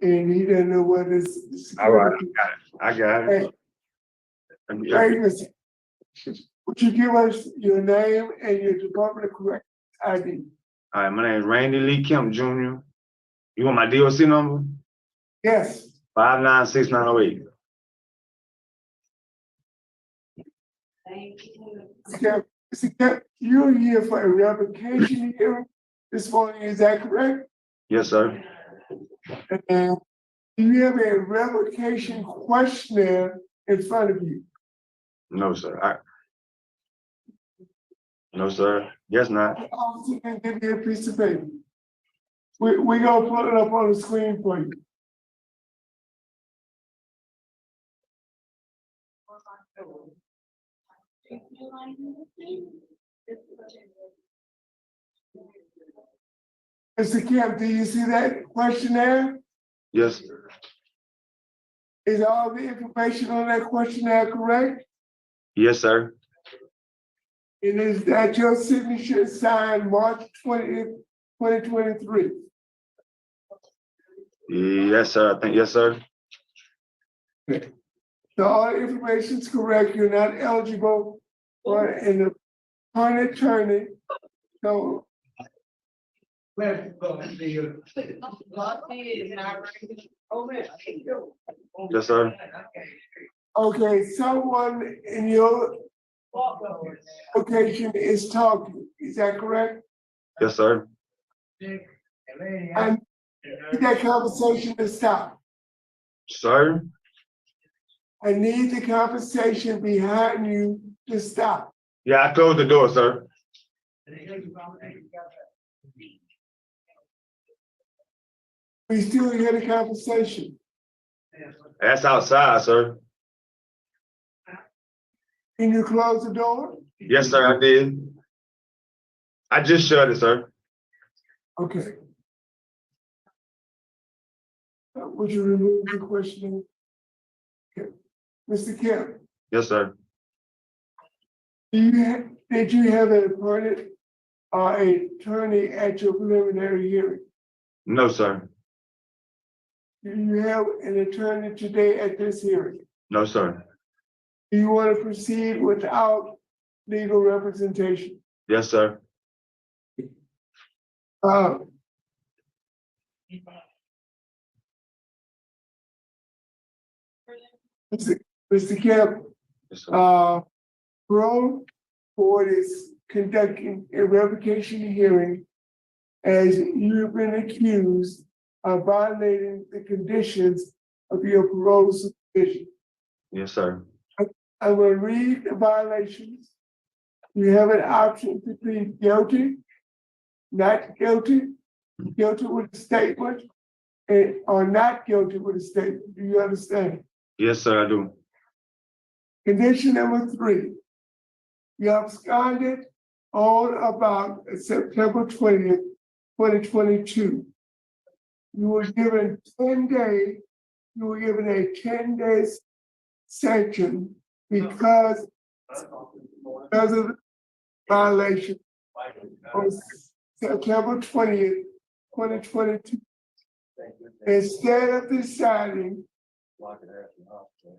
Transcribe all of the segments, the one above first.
and he doesn't know what is. All right, I got it. Hey, Mr. Would you give us your name and your Department of Corrections ID? All right, my name is Randy Lee Kemp Jr. You want my DOC number? Yes. 596908. Mr. Kemp, you're here for a revocation hearing this morning, is that correct? Yes, sir. And do you have a revocation questionnaire in front of you? No, sir. No, sir. Guess not. The officer can give you a piece of paper. We gonna put it up on the screen for you. Mr. Kemp, do you see that questionnaire? Yes, sir. Is all the information on that questionnaire correct? Yes, sir. And is that your signature signed March 20th, 2023? Yes, sir. I think yes, sir. So all the information is correct. You're not eligible for an attorney. So Yes, sir. okay, someone in your location is talking. Is that correct? Yes, sir. And need that conversation to stop. Sir. I need the conversation behind you to stop. Yeah, I closed the door, sir. We still hear the conversation. That's outside, sir. Can you close the door? Yes, sir, I did. I just shut it, sir. Okay. Would you remove the question? Okay. Mr. Kemp, Yes, sir. did you have an appointed or an attorney at your preliminary hearing? No, sir. Do you have an attorney today at this hearing? No, sir. Do you want to proceed without legal representation? Yes, sir. Mr. Kemp, Yes, sir. parole board is conducting a revocation hearing as you've been accused of violating the conditions of your parole supervision. Yes, sir. I will read the violations. You have an option to plead guilty, not guilty, guilty with a statement, or not guilty with a statement. Do you understand? Yes, sir, I do. Condition number 3, you absconded on about September 20th, 2022. You were given 10 days, you were given a 10 days sanction because of the violation on September 20th, 2022. Instead of deciding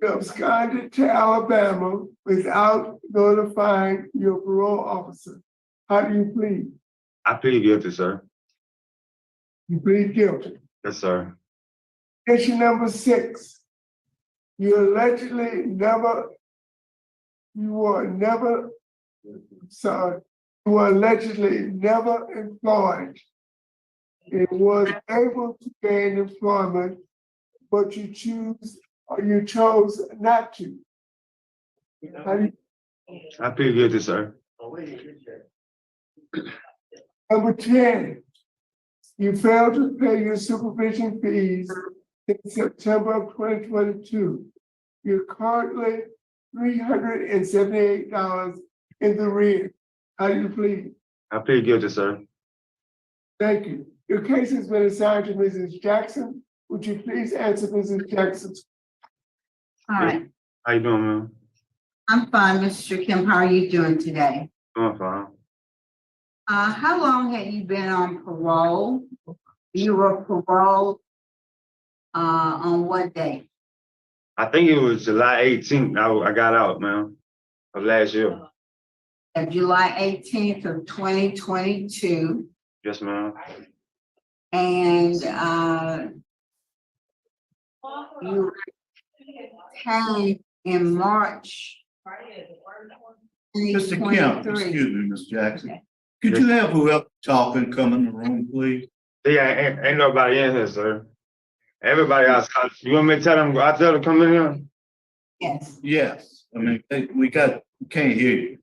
you absconded to Alabama without notifying your parole officer. How do you plead? I plead guilty, sir. You plead guilty. Yes, sir. Issue number 6. You allegedly you were allegedly never employed. It was able to gain employment, but you chose not to. How do you I plead guilty, sir. Number 10, you failed to pay your supervision fees in September of 2022. You're currently $378 in the rear. How do you plead? I plead guilty, sir. Thank you. Your case has been assigned to Mrs. Jackson. Would you please answer Mrs. Jackson's? All right, How you doing, man? I'm fine, Mr. Kemp. How are you doing today? Doing fine. How long had you been on parole? You were paroled On what date? I think it was July 18th. I got out, man, of last year. July 18th of 2022. Yes, ma'am. And you came in March Mr. Kemp, 2023. excuse me, Ms. Jackson. Okay. Could you have whoever talking come in the room, please? Yeah, ain't nobody in here, sir. Everybody else, you want me to tell them, I tell them to come in here? Yes. Yes, I mean, we can't hear you.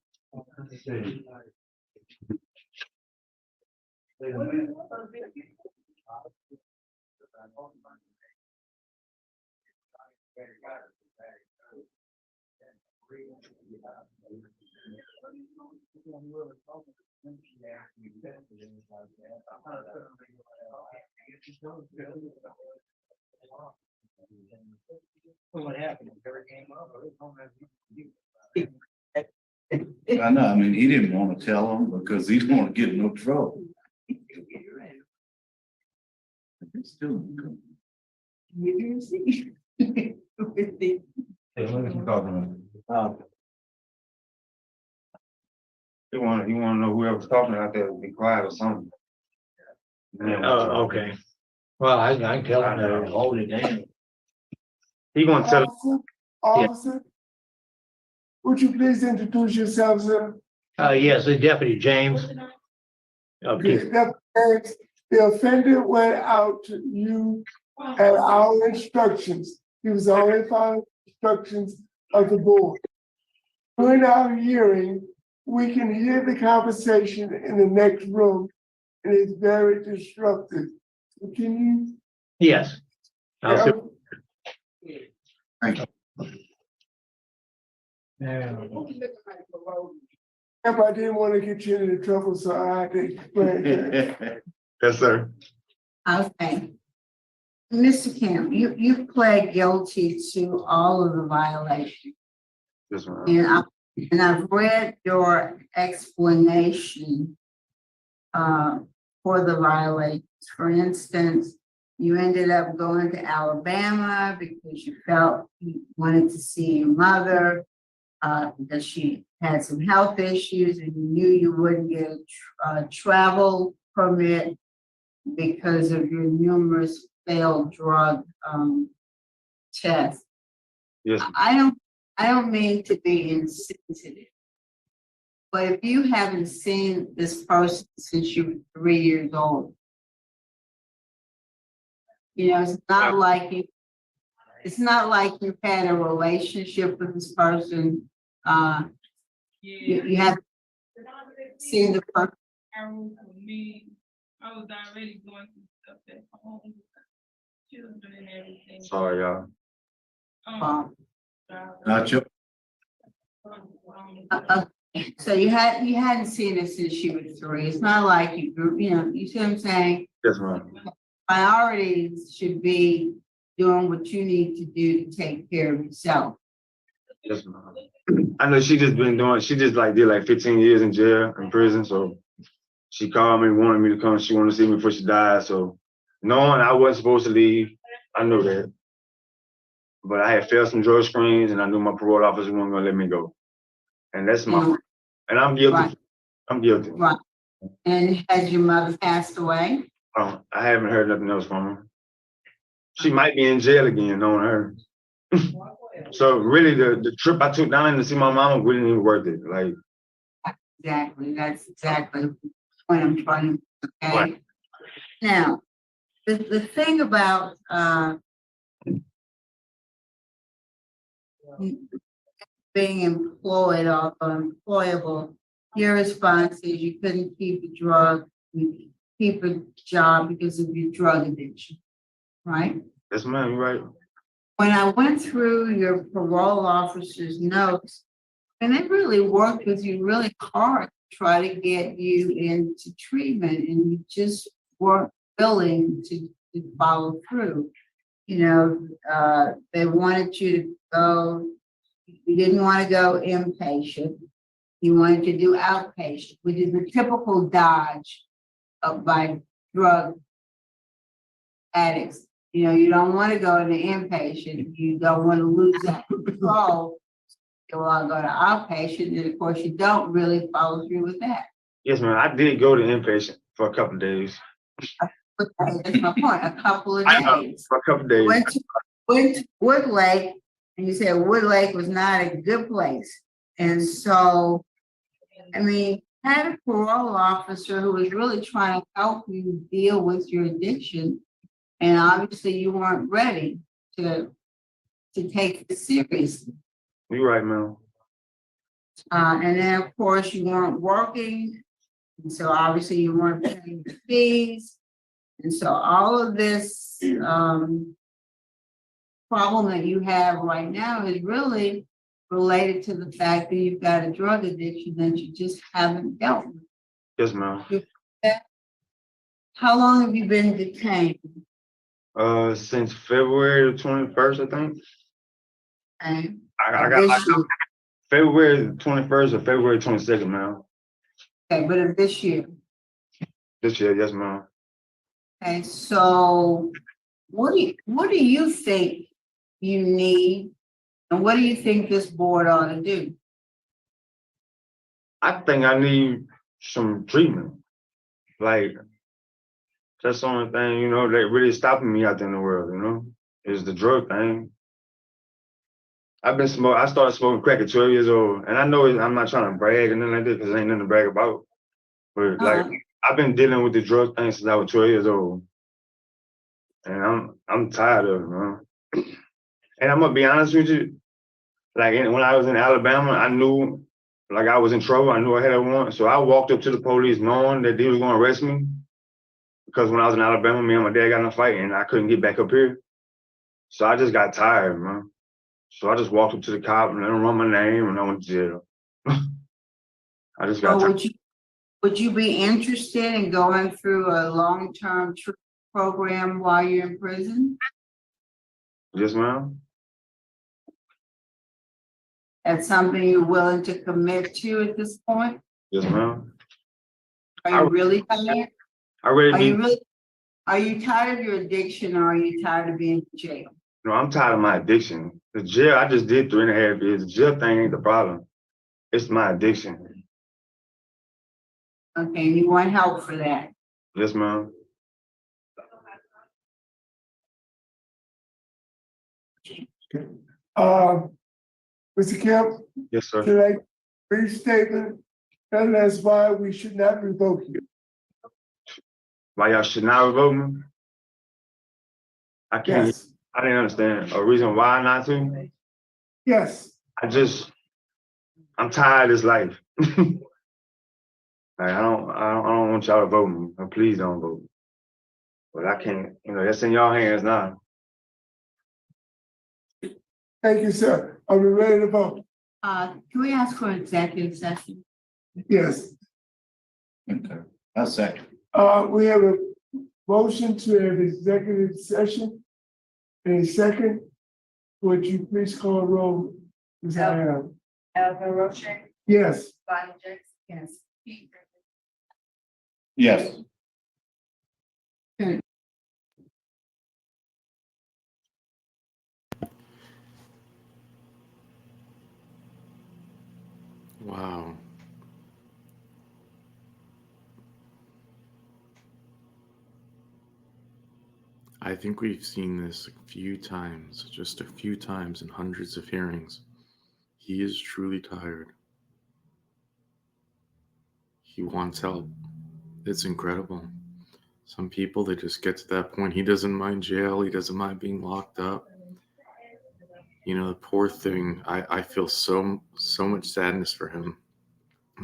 What happened? Never came up. I know, I mean, he didn't want to tell them because he didn't want to get in no trouble. It's still good. You didn't see. Hey, what are you talking about? You wanna know whoever's talking out there to be quiet or something? Oh, okay. Well, I can tell him to hold it down. He gonna tell, Officer, would you please introduce yourself, sir? Yes, the Deputy James. Okay, The offender went out to you at our instructions. He was only following instructions of the board. During our hearing, we can hear the conversation in the next room, and it's very disruptive. So can you? yes. I'll see. Thank you. If I didn't want to get you into trouble, so I had to explain that. yes, sir. Okay. Mr. Kemp, you pled guilty to all of the violations. Yes, ma'am. And I've read your explanation for the violations. For instance, you ended up going to Alabama because you felt you wanted to see your mother, because she had some health issues and you knew you wouldn't get a travel permit because of your numerous failed drug tests. Yes, I don't mean to be insensitive, but if you haven't seen this person since you were 3 years old, you know, it's not like you've had a relationship with this person. You have seen the person. For me, I was already going through stuff at home, children and everything. sorry, y'all. Gotcha. So you hadn't seen it since you were 3. It's not like you grew, you know, you see what I'm saying? Yes, ma'am. Priorities should be doing what you need to do to take care of yourself. Yes, ma'am. I know she just did like 15 years in jail, in prison, so she called me, wanted me to come, she wanted to see me before she died, so knowing I wasn't supposed to leave, I knew that. But I had failed some drug screens and I knew my parole officer wasn't gonna let me go. And that's my fault. And I'm guilty. Right. I'm guilty. Right. And has your mother passed away? I haven't heard nothing else from her. She might be in jail again, knowing her. So really the trip I took down to see my mama wasn't even worth it. Like, Exactly, that's exactly what I'm trying to, okay? Right. Now, the thing about being employed or employable, your response is you couldn't keep a job because of your drug addiction, right? yes, ma'am, you're right. When I went through your parole officer's notes, and they really worked with you really hard to try to get you into treatment, and you just weren't willing to follow through. You know, they wanted you to go, you didn't want to go inpatient. You wanted to do outpatient, which is the typical dodge by drug addicts. you don't want to go into inpatient, you don't want to lose that control. You want to go to outpatient, and of course, you don't really follow through with that. Yes, ma'am. I did go to inpatient for a couple of days. But that's my point, a couple of I know, days. for a couple of days. Went to Wood Lake, and you said Wood Lake was not a good place. And so, I mean, had a parole officer who was really trying to help you deal with your addiction. And obviously you weren't ready to take it seriously. You're right, ma'am. And then of course you weren't working. And so obviously you weren't paying the fees. And so all of this problem that you have right now is really related to the fact that you've got a drug addiction that you just haven't dealt with. Yes, ma'am. How long have you been detained? Since February the 21st, I think. Okay. I got February the 21st or February 22nd, ma'am. Okay, but of this year. This year, yes, ma'am. Okay, so what do you think you need, and what do you think this board ought to do? I think I need some treatment. Like, that's the only thing, that really stopping me out there in the world, is the drug thing. I started smoking crack at 12 years old, and I know I'm not trying to brag or nothing like that, because ain't nothing to brag about. But like, I've been dealing with the drug thing since I was 12 years old. And I'm tired of it, man. And I'm gonna be honest with you, like when I was in Alabama, I knew like I was in trouble. I knew I had a warrant. So I walked up to the police knowing that they was gonna arrest me. Because when I was in Alabama, me and my dad got in a fight and I couldn't get back up here. So I just got tired, man. So I just walked up to the cop and let him run my name and I went to jail. I just got tired. Would you be interested in going through a long-term program while you're in prison? Yes, ma'am. That's something you're willing to commit to at this point? Yes, ma'am. Are you really tired? Are you tired of your addiction, or are you tired of being in jail? No, I'm tired of my addiction. The jail, I just did 3.5 years. The jail thing ain't the problem. It's my addiction. Okay, and you want help for that? Yes, ma'am. Mr. Kemp, Yes, sir. can I brief statement? And that's why we should not revoke you. Why y'all should not revoke me? I can't. Yes, I didn't understand a reason why not to. yes. I'm tired of this life. Like, I don't want y'all to vote me. Please don't vote. But I can't. That's in y'all hands now. Thank you, sir. Are we ready to vote? Can we ask for an executive session? Yes. Okay, I'll second. We have a motion to have executive session. In a second, would you please call a roll? Ms. Allen? Alvin Roche? Yes. Bonnie Jackson? Yes. Yes. Wow. I think we've seen this a few times, just a few times in hundreds of hearings. He is truly tired. He wants help. It's incredible. Some people, they just get to that point. He doesn't mind jail. He doesn't mind being locked up. The poor thing, I feel so much sadness for him.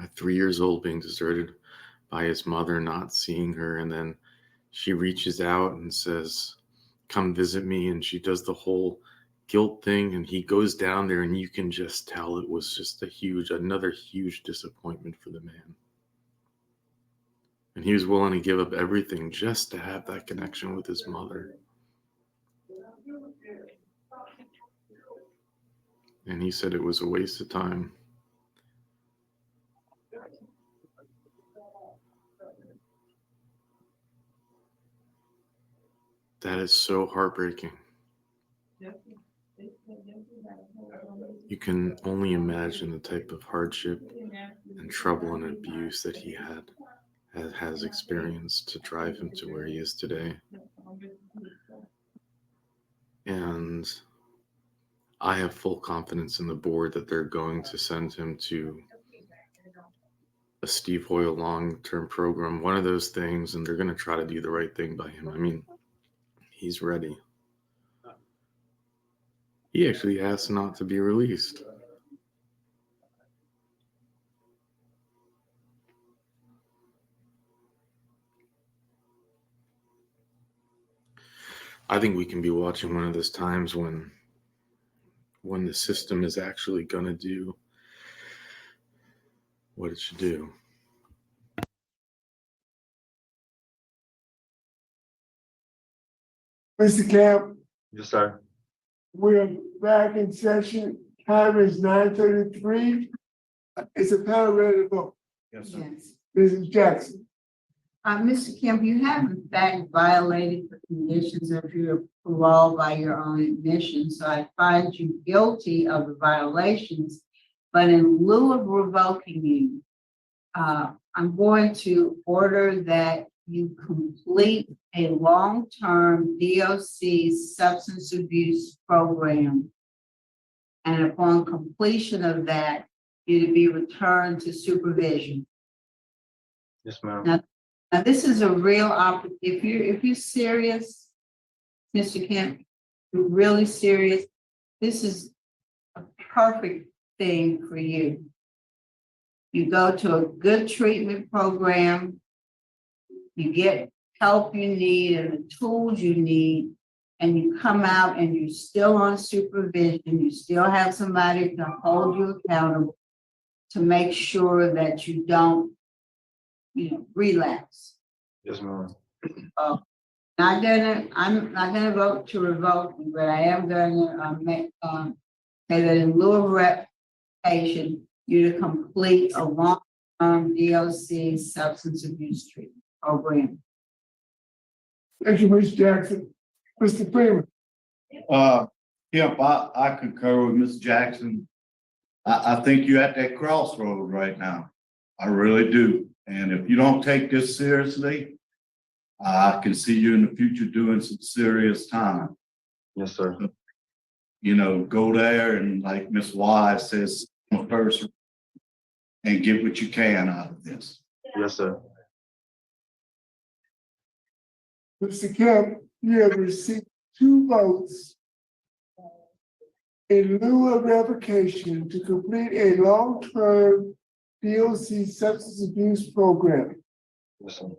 At 3 years old, being deserted by his mother, not seeing her, and then she reaches out and says, come visit me, and she does the whole guilt thing, and he goes down there, and you can just tell it was just another huge disappointment for the man. And he was willing to give up everything just to have that connection with his mother. And he said it was a waste of time. That is so heartbreaking. You can only imagine the type of hardship and trouble and abuse that he has experienced to drive him to where he is today. And I have full confidence in the board that they're going to send him to a Steve Hoyle long-term program, one of those things, and they're going to try to do the right thing by him. I mean, he's ready. He actually asked not to be released. I think we can be watching one of those times when the system is actually going to do what it should do. Mr. Kemp, Yes, sir. we're back in session. Time is 9:33. Is a panel ready to vote? Yes, sir. Yes. Mrs. Jackson, Mr. Kemp, you have in fact violated the conditions of your parole by your own admission, so I find you guilty of the violations. But in lieu of revoking you, I'm going to order that you complete a long-term DOC substance abuse program. And upon completion of that, you to be returned to supervision. Yes, ma'am. Now, this is a real if you're serious, Mr. Kemp, you're really serious, this is a perfect thing for you. You go to a good treatment program, you get help you need and the tools you need, and you come out and you're still on supervision, you still have somebody to hold you accountable to make sure that you don't, relapse. Yes, ma'am. I'm not gonna vote to revoke you, but I am gonna say that in lieu of revocation, you to complete a long-term DOC substance abuse treatment program. thank you, Ms. Jackson. Mr. Freeman, Kemp, I concur with Ms. Jackson. I think you're at that crossroad right now. I really do. And if you don't take this seriously, I can see you in the future doing some serious time. Yes, sir. Go there and like Ms. Wise says, first and get what you can out of this. Yes, sir. Mr. Kemp, you have received 2 votes in lieu of revocation to complete a long-term DOC substance abuse program. Yes, sir.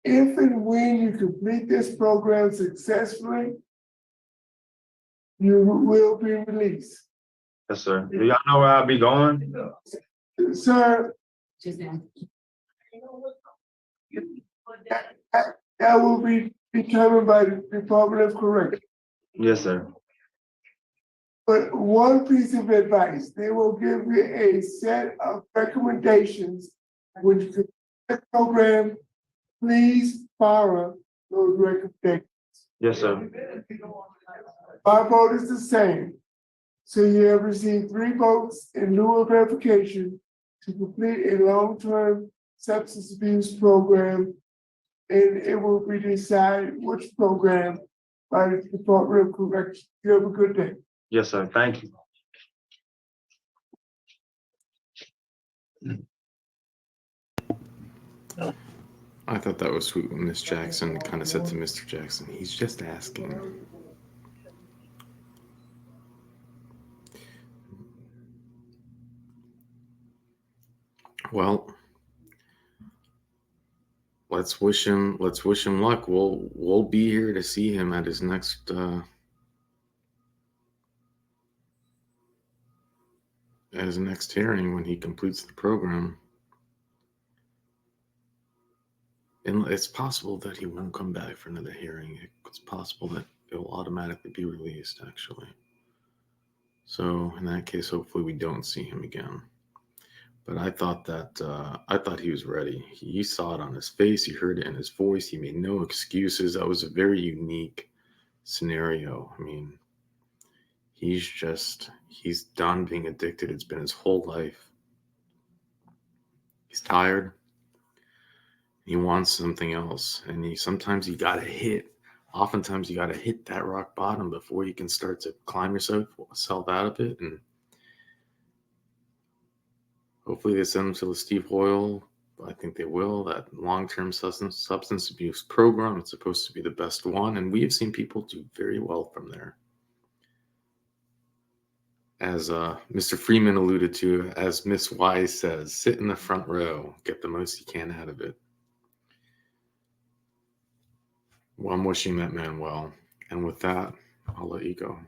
If and when you complete this program successfully, you will be released. Yes, sir. Do y'all know where I'll be going? Sir, Just now. that will be determined by the Department of Corrections. Yes, sir. But one piece of advice, they will give you a set of recommendations. When you complete the program, please follow those recommendations. Yes, sir. My vote is the same. So you have received 3 votes in lieu of revocation to complete a long-term substance abuse program. And it will be decided which program by the Department of Corrections. You have a good day. Yes, sir. Thank you. I thought that was sweet when Miss Jackson kind of said to Mr. Jackson, he's just asking. Well, let's wish him luck. We'll be here to see him at his next hearing when he completes the program. And it's possible that he won't come back for another hearing. It's possible that it will automatically be released, actually. So in that case, hopefully we don't see him again. But I thought he was ready. He saw it on his face. He heard it in his voice. He made no excuses. That was a very unique scenario. I mean, he's done being addicted. It's been his whole life. He's tired. He wants something else. And oftentimes you gotta hit that rock bottom before you can start to climb yourself out of it. And hopefully they send him to the Steve Hoyle. I think they will. That long-term substance abuse program. It's supposed to be the best one. And we have seen people do very well from there. As Mr. Freeman alluded to, as Miss Wise says, sit in the front row, get the most you can out of it. Well, I'm wishing that man well. And with that, I'll let you go.